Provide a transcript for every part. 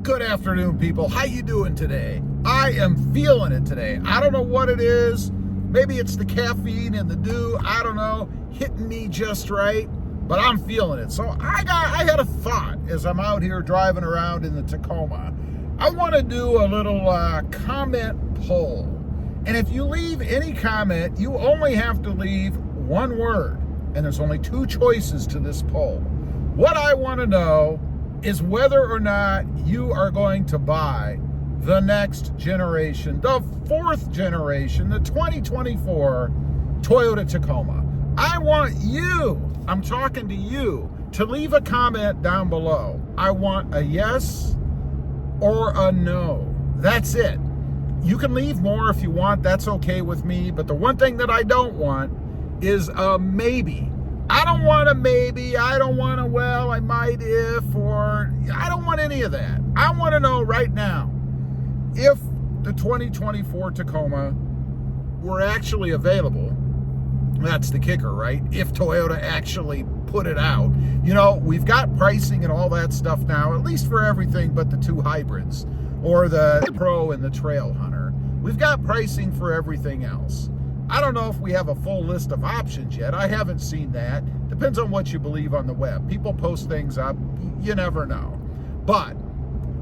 Good afternoon, people. How you doing today? I am feeling it today. I don't know what it is. Maybe it's the caffeine and the dew. I don't know, hitting me just right, but I'm feeling it. So I had a thought as I'm out here driving around in the Tacoma. I want to do a little comment poll. And if you leave any comment, you only have to leave one word. And there's only two choices to this poll. What I want to know is whether or not you are going to buy the next generation, the fourth generation, the 2024 Toyota Tacoma. I want you, I'm talking to you, to leave a comment down below. I want a yes or a no. That's it. You can leave more if you want, that's okay with me, but the one thing that I don't want is a maybe. I don't want a maybe, I don't want a well, I might if, or I don't want any of that. I want to know right now if the 2024 Tacoma were actually available. That's the kicker, right? If Toyota actually put it out. You know, we've got pricing and all that stuff now, at least for everything but the two hybrids, or the Pro and the Trail Hunter. We've got pricing for everything else. I don't know if we have a full list of options yet. I haven't seen that. Depends on what you believe on the web. People post things up. You never know. But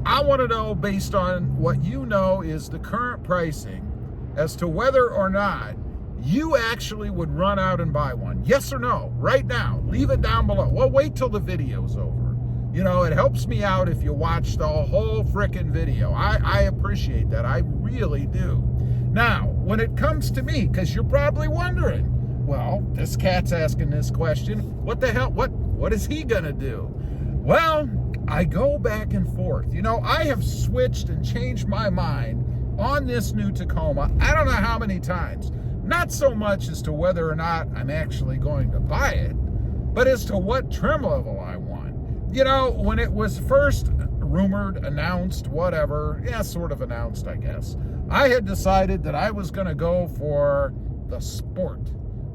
I want to know, based on what you know is the current pricing, as to whether or not you actually would run out and buy one. Yes or no? Right now. Leave it down below. Well, wait till the video's over. You know, it helps me out if you watch the whole frickin' video. I appreciate that. I really do. Now, when it comes to me, because you're probably wondering, well, this cat's asking this question, what the hell, what is he gonna do? Well, I go back and forth. You know, I have switched and changed my mind on this new Tacoma, I don't know how many times. Not so much as to whether or not I'm actually going to buy it, but as to what trim level I want. You know, when it was first rumored, announced, whatever, yeah, sort of announced, I guess, I had decided that I was going to go for the Sport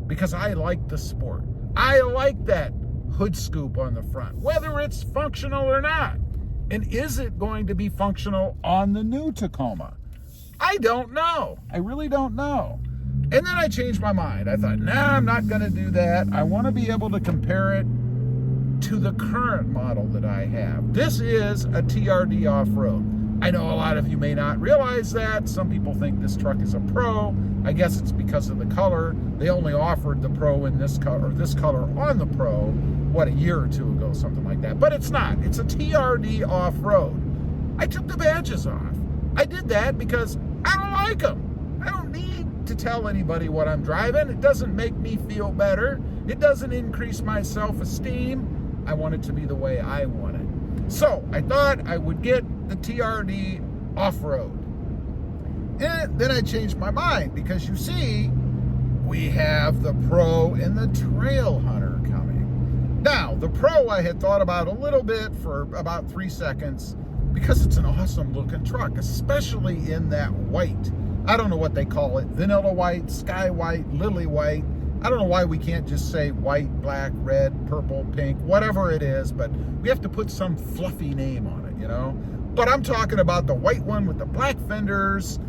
because I like the Sport. I like that hood scoop on the front, whether it's functional or not. And is it going to be functional on the new Tacoma? I don't know. I really don't know. And then I changed my mind. I thought, nah, I'm not going to do that. I want to be able to compare it to the current model that I have. This is a TRD off-road. I know a lot of you may not realize that. Some people think this truck is a Pro. I guess it's because of the color. They only offered the Pro in this color, or this color on the Pro, what, a year or two ago, something like that. But it's not. It's a TRD off-road. I took the badges off. I did that because I don't like them. I don't need to tell anybody what I'm driving. It doesn't make me feel better. It doesn't increase my self-esteem. I want it to be the way I want it. So I thought I would get the TRD off-road. And then I changed my mind because you see, we have the Pro and the Trail Hunter coming. Now, the Pro I had thought about a little bit for about 3 seconds because it's an awesome looking truck, especially in that white. I don't know what they call it, vanilla white, sky white, lily white. I don't know why we can't just say white, black, red, purple, pink, whatever it is, but we have to put some fluffy name on it, you know? But I'm talking about the white one with the black fenders.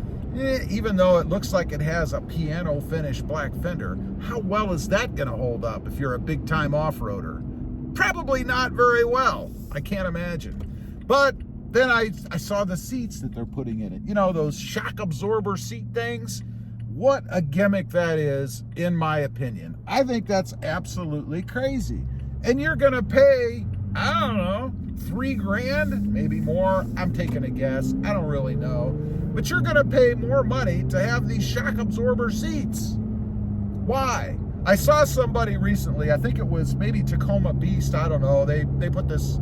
Even though it looks like it has a piano finish black fender, how well is that gonna hold up if you're a big time off-roader? Probably not very well, I can't imagine. But then I saw the seats that they're putting in it. You know, those shock absorber seat things? What a gimmick that is, in my opinion. I think that's absolutely crazy. And you're gonna pay, I don't know, $3,000, maybe more. I'm taking a guess, I don't really know. But you're gonna pay more money to have these shock absorber seats. Why? I saw somebody recently, I think it was maybe Tacoma Beast, I don't know, they put this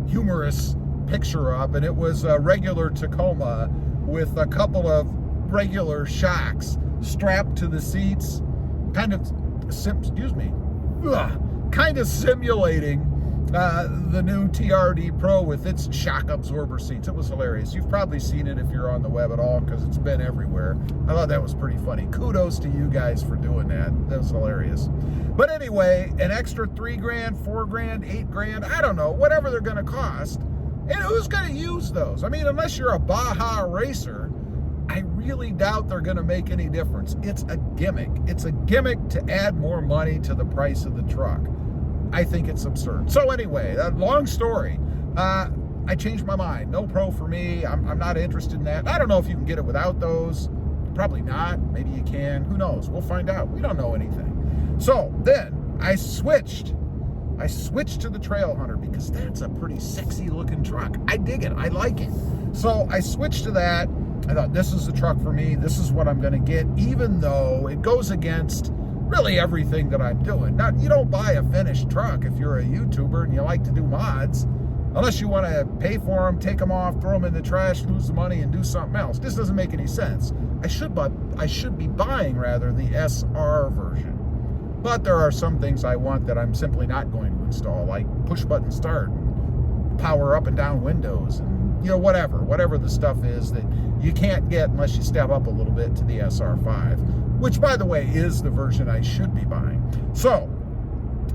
humorous picture up, and it was a regular Tacoma with a couple of regular shocks strapped to the seats, kind of simulating the new TRD Pro with its shock absorber seats. It was hilarious. You've probably seen it if you're on the web at all because it's been everywhere. I thought that was pretty funny. Kudos to you guys for doing that. That was hilarious. But anyway, an extra $3,000, $4,000, $8,000, I don't know, whatever they're going to cost. And who's going to use those? I mean, unless you're a Baja racer, I really doubt they're going to make any difference. It's a gimmick. It's a gimmick to add more money to the price of the truck. I think it's absurd. So anyway, long story. I changed my mind. No Pro for me. I'm not interested in that. I don't know if you can get it without those. Probably not. Maybe you can. Who knows? We'll find out. We don't know anything. So then I switched to the Trail Hunter because that's a pretty sexy looking truck. I dig it. I like it. So I switched to that. I thought, this is the truck for me. This is what I'm going to get, even though it goes against really everything that I'm doing. Now, you don't buy a finished truck if you're a YouTuber and you like to do mods, unless you want to pay for them, take them off, throw them in the trash, lose the money, and do something else. This doesn't make any sense. I should be buying, rather, the SR version. But there are some things I want that I'm simply not going to install, like push-button start, power up and down windows, and whatever the stuff is that you can't get unless you step up a little bit to the SR5, which, by the way, is the version I should be buying. So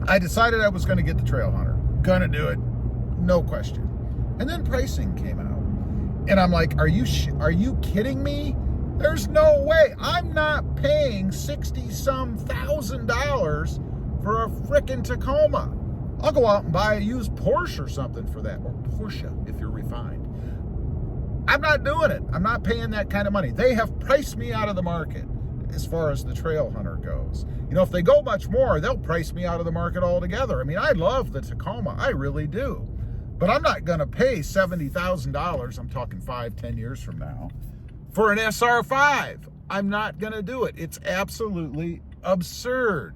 I decided I was going to get the Trail Hunter. Gonna do it, no question. And then pricing came out, and I'm like, are you kidding me? There's no way. I'm not paying $60-some thousand for a frickin' Tacoma. I'll go out and buy a used Porsche or something for that, or Porsche if you're refined. I'm not doing it. I'm not paying that kind of money. They have priced me out of the market as far as the Trail Hunter goes. If they go much more, they'll price me out of the market altogether. I mean, I love the Tacoma. I really do. But I'm not going to pay $70,000, I'm talking 5-10 years from now, for an SR5. I'm not going to do it. It's absolutely absurd.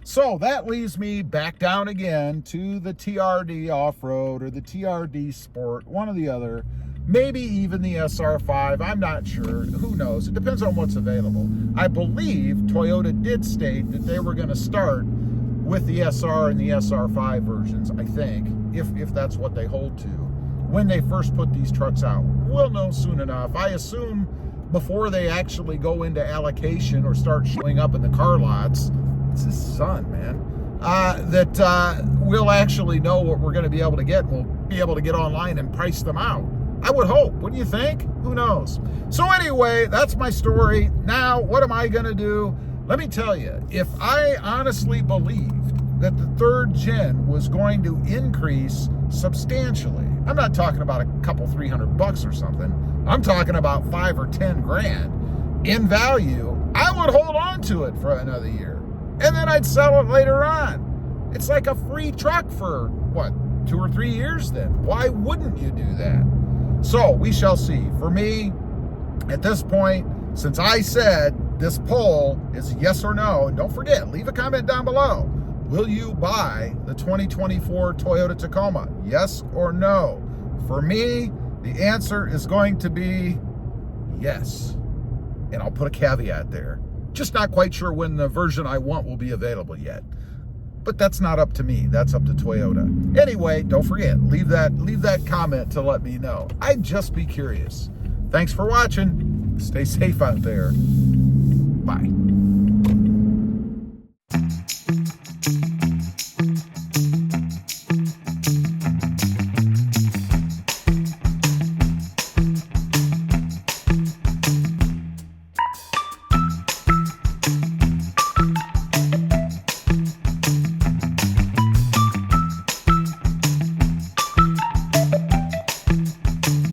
So that leaves me back down again to the TRD Off-Road or the TRD Sport, one or the other. Maybe even the SR5, I'm not sure. Who knows? It depends on what's available. I believe Toyota did state that they were going to start with the SR and the SR5 versions, I think, if that's what they hold to, when they first put these trucks out. We'll know soon enough. I assume before they actually go into allocation or start showing up in the car lots, it's his son, man, that we'll actually know what we're going to be able to get. We'll be able to get online and price them out. I would hope. What do you think? Who knows? So anyway, that's my story. Now, what am I going to do? Let me tell you, if I honestly believed that the third gen was going to increase substantially, I'm not talking about a couple $300 or something. I'm talking about $5 or $10 grand in value. I would hold on to it for another year, and then I'd sell it later on. It's like a free truck for, 2 or 3 years then. Why wouldn't you do that? So we shall see. For me, at this point, since I said this poll is yes or no, and don't forget, leave a comment down below. Will you buy the 2024 Toyota Tacoma? Yes or no? For me, the answer is going to be yes. And I'll put a caveat there. Just not quite sure when the version I want will be available yet. But that's not up to me. That's up to Toyota. Anyway, don't forget, leave that comment to let me know. I'd just be curious. Thanks for watching. Stay safe out there. Bye.